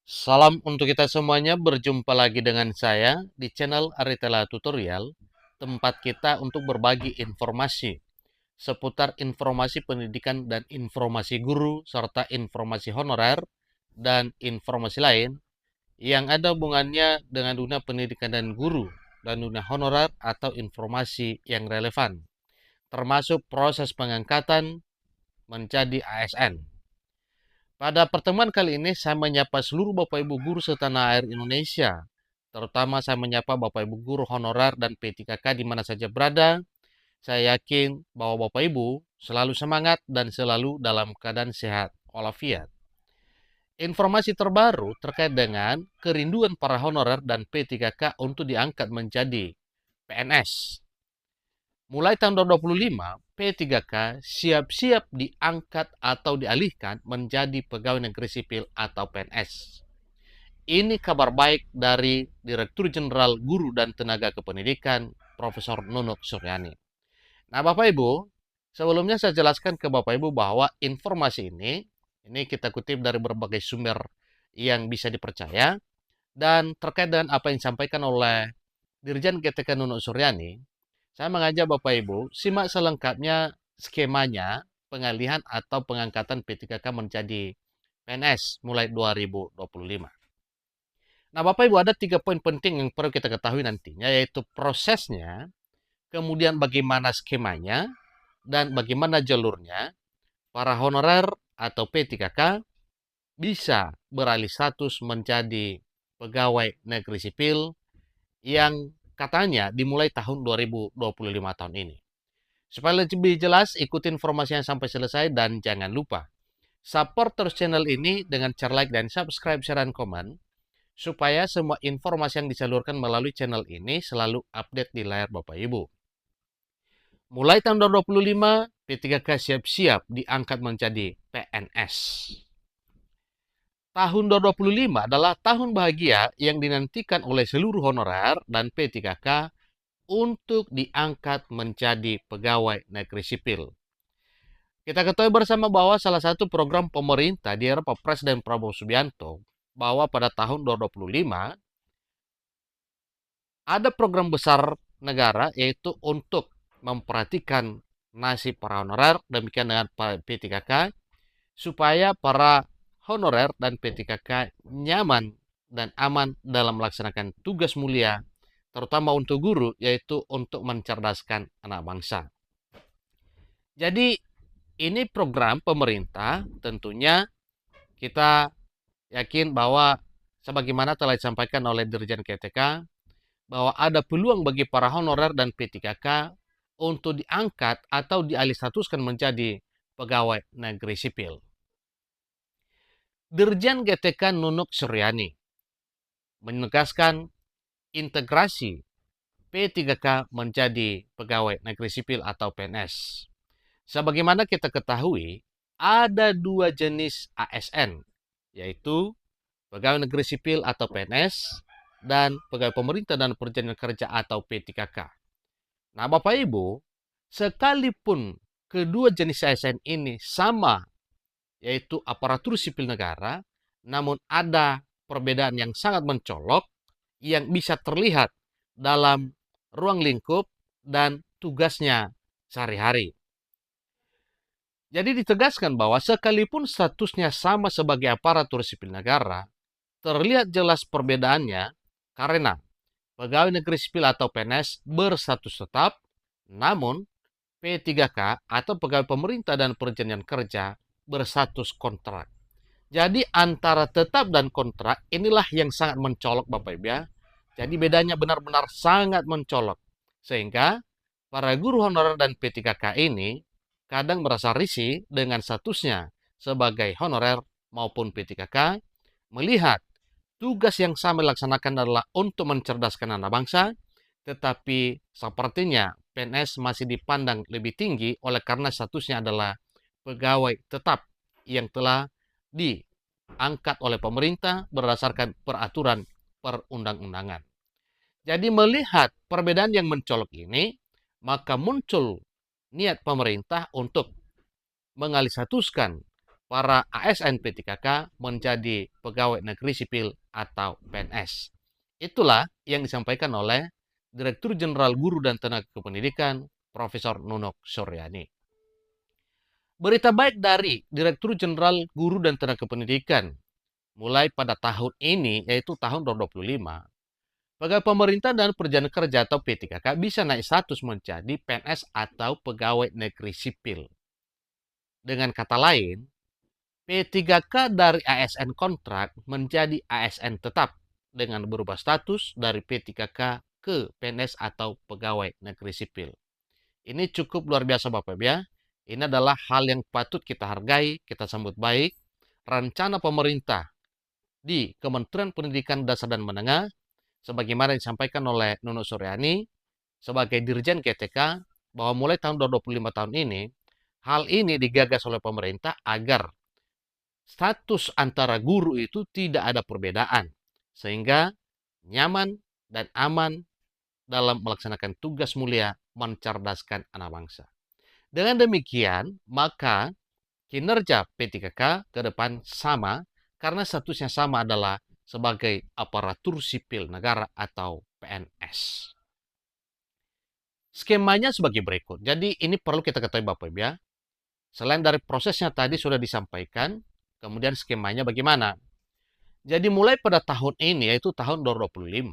Salam untuk kita semuanya, berjumpa lagi dengan saya di channel Aritela Tutorial, tempat kita untuk berbagi informasi seputar informasi pendidikan dan informasi guru, serta informasi honorer dan informasi lain yang ada hubungannya dengan dunia pendidikan dan guru dan dunia honorer atau informasi yang relevan, termasuk proses pengangkatan menjadi ASN. Pada pertemuan kali ini, saya menyapa seluruh Bapak Ibu guru setanah air Indonesia. Terutama saya menyapa Bapak Ibu guru honorer dan P3K di mana saja berada. Saya yakin bahwa Bapak Ibu selalu semangat dan selalu dalam keadaan sehat walafiat. Informasi terbaru terkait dengan kerinduan para honorer dan P3K untuk diangkat menjadi PNS. Mulai tahun 2025, P3K siap-siap diangkat atau dialihkan menjadi pegawai negeri sipil atau PNS. Ini kabar baik dari Direktur Jenderal Guru dan Tenaga Kependidikan, Profesor Nunuk Suryani. Nah, Bapak Ibu, sebelumnya saya jelaskan ke Bapak Ibu bahwa informasi ini kita kutip dari berbagai sumber yang bisa dipercaya, dan terkait dengan apa yang disampaikan oleh Dirjen GTK Nunuk Suryani, saya mengajak Bapak Ibu simak selengkapnya skemanya pengalihan atau pengangkatan P3K menjadi PNS mulai 2025. Nah, Bapak Ibu, ada 3 poin penting yang perlu kita ketahui nantinya, yaitu prosesnya, kemudian bagaimana skemanya, dan bagaimana jalurnya para honorer atau P3K bisa beralih status menjadi pegawai negeri sipil yang katanya dimulai tahun 2025 tahun ini. Supaya lebih jelas, ikuti informasinya sampai selesai dan jangan lupa support terus channel ini dengan cara like dan subscribe, share, dan komen supaya semua informasi yang disalurkan melalui channel ini selalu update di layar Bapak Ibu. Mulai tahun 2025, P3K siap-siap diangkat menjadi PNS. Tahun 2025 adalah tahun bahagia yang dinantikan oleh seluruh honorer dan P3K untuk diangkat menjadi pegawai negeri sipil. Kita ketahui bersama bahwa salah satu program pemerintah di era Pak Presiden Prabowo Subianto bahwa pada tahun 2025 ada program besar negara yaitu untuk memperhatikan nasib para honorer, demikian dengan P3K, supaya para honorer dan P3K nyaman dan aman dalam melaksanakan tugas mulia, terutama untuk guru, yaitu untuk mencerdaskan anak bangsa. Jadi ini program pemerintah, tentunya kita yakin bahwa sebagaimana telah disampaikan oleh Dirjen KTK, bahwa ada peluang bagi para honorer dan P3K untuk diangkat atau dialih statuskan menjadi pegawai negeri sipil. Dirjen GTK Nunuk Suryani menegaskan integrasi P3K menjadi pegawai negeri sipil atau PNS. Sebagaimana kita ketahui, ada 2 jenis ASN, yaitu pegawai negeri sipil atau PNS dan pegawai pemerintah dan perjanjian kerja atau P3K. Nah, Bapak Ibu, sekalipun kedua jenis ASN ini sama, yaitu aparatur sipil negara, namun ada perbedaan yang sangat mencolok yang bisa terlihat dalam ruang lingkup dan tugasnya sehari-hari. Jadi ditegaskan bahwa sekalipun statusnya sama sebagai aparatur sipil negara, terlihat jelas perbedaannya karena pegawai negeri sipil atau PNS berstatus tetap, namun P3K atau pegawai pemerintah dan perjanjian kerja berstatus kontrak. Jadi antara tetap dan kontrak inilah yang sangat mencolok Bapak Ibu ya. Jadi bedanya benar-benar sangat mencolok. Sehingga para guru honorer dan P3K ini kadang merasa risih dengan statusnya sebagai honorer maupun P3K, melihat tugas yang sama dilaksanakan adalah untuk mencerdaskan anak bangsa, tetapi sepertinya PNS masih dipandang lebih tinggi oleh karena statusnya adalah pegawai tetap yang telah diangkat oleh pemerintah berdasarkan peraturan perundang-undangan. Jadi melihat perbedaan yang mencolok ini, maka muncul niat pemerintah untuk mengalihstatuskan para ASN P3K menjadi pegawai negeri sipil atau PNS. Itulah yang disampaikan oleh Direktur Jenderal Guru dan Tenaga Kependidikan, Profesor Nunok Suryani. Berita baik dari Direktur Jenderal Guru dan Tenaga Pendidikan mulai pada tahun ini, yaitu tahun 2025, pegawai pemerintah dan perjalanan kerja atau P3K bisa naik status menjadi PNS atau pegawai negeri sipil. Dengan kata lain, P3K dari ASN kontrak menjadi ASN tetap dengan berubah status dari P3K ke PNS atau pegawai negeri sipil. Ini cukup luar biasa Bapak Ibu ya. Ini adalah hal yang patut kita hargai, kita sambut baik. Rencana pemerintah di Kementerian Pendidikan Dasar dan Menengah, sebagaimana disampaikan oleh Nunuk Suryani sebagai Dirjen GTK, bahwa mulai tahun 2025 tahun ini, hal ini digagas oleh pemerintah agar status antara guru itu tidak ada perbedaan, sehingga nyaman dan aman dalam melaksanakan tugas mulia mencerdaskan anak bangsa. Dengan demikian, maka kinerja P3K ke depan sama karena statusnya sama adalah sebagai aparatur sipil negara atau PNS. Skemanya sebagai berikut. Jadi ini perlu kita ketahui Bapak Ibu ya. Selain dari prosesnya tadi sudah disampaikan, kemudian skemanya bagaimana? Jadi mulai pada tahun ini, yaitu tahun 2025,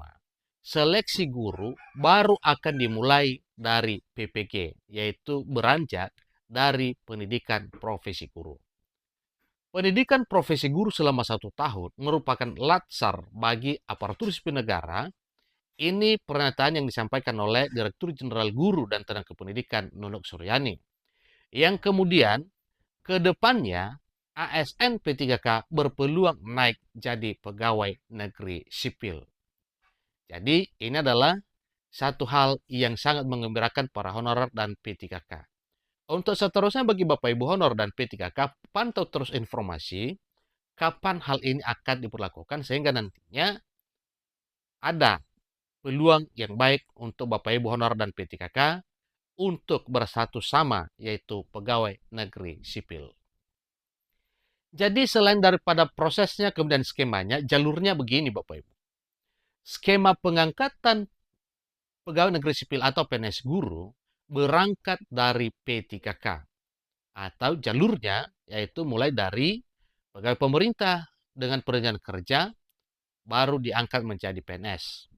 seleksi guru baru akan dimulai dari PPG, yaitu beranjak dari pendidikan profesi guru. Pendidikan profesi guru selama 1 tahun merupakan latsar bagi aparatur sipil negara. Ini pernyataan yang disampaikan oleh Direktur Jenderal Guru dan Tenaga Pendidikan Nunuk Suryani. Yang kemudian ke depannya ASN P3K berpeluang naik jadi pegawai negeri sipil. Jadi ini adalah satu hal yang sangat mengembirakan para honorer dan P3K. Untuk seterusnya bagi Bapak Ibu honor dan P3K, pantau terus informasi kapan hal ini akan diberlakukan sehingga nantinya ada peluang yang baik untuk Bapak Ibu honor dan P3K untuk bersatu sama, yaitu pegawai negeri sipil. Jadi selain daripada prosesnya kemudian skemanya, jalurnya begini Bapak Ibu. Skema pengangkatan pegawai negeri sipil atau PNS guru berangkat dari P3K atau jalurnya yaitu mulai dari pegawai pemerintah dengan perjanjian kerja baru diangkat menjadi PNS.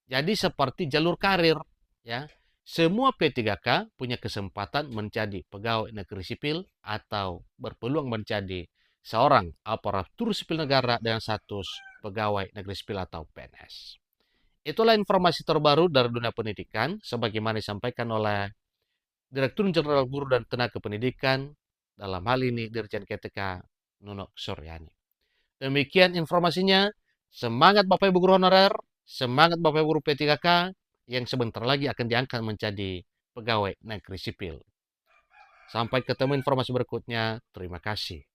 Jadi seperti jalur karir ya. Semua P3K punya kesempatan menjadi pegawai negeri sipil atau berpeluang menjadi seorang aparatur sipil negara dengan status pegawai negeri sipil atau PNS. Itulah informasi terbaru dari dunia pendidikan sebagaimana disampaikan oleh Direktur Jenderal Guru dan Tenaga Pendidikan, dalam hal ini Dirjen GTK Nunuk Suryani. Demikian informasinya. Semangat Bapak Ibu guru honorer, semangat Bapak Ibu guru P3K yang sebentar lagi akan diangkat menjadi pegawai negeri sipil. Sampai ketemu informasi berikutnya. Terima kasih.